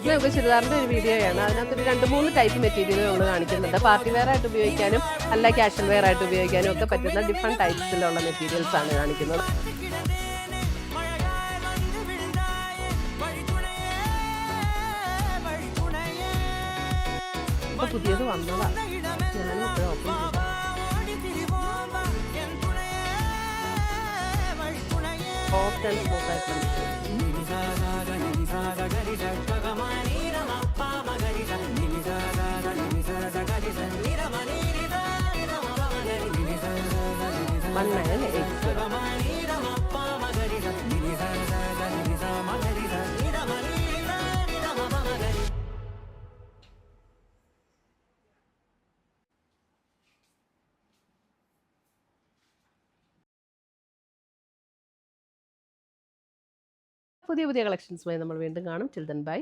നമുക്ക് ചുരിദാറിൻ്റെ ഒരു വീഡിയോയാണ്. അതിനകത്തൊരു 2-3 ടൈപ്പ് മെറ്റീരിയൽ നമ്മൾ കാണിക്കുന്നുണ്ട്. പാർട്ടി വെയർ ആയിട്ട് ഉപയോഗിക്കാനും അല്ല ക്യാഷ്വൽ വെയർ ആയിട്ട് ഉപയോഗിക്കാനും ഒക്കെ പറ്റുന്ന ഡിഫറെൻറ്റ് ടൈപ്സിലുള്ള മെറ്റീരിയൽസ് ആണ് കാണിക്കുന്നത്. ഇപ്പോൾ പുതിയത് വന്നതാണ്, ഞാനും ഇപ്പോൾ ഓപ്പൺ ചെയ്തു. സോഫ്റ്റ് ആൻഡ് സ്മൂത്ത് ആയിട്ടുള്ള പുതിയ കളക്ഷൻസുമായി നമ്മൾ വീണ്ടും കാണും. Till then bye.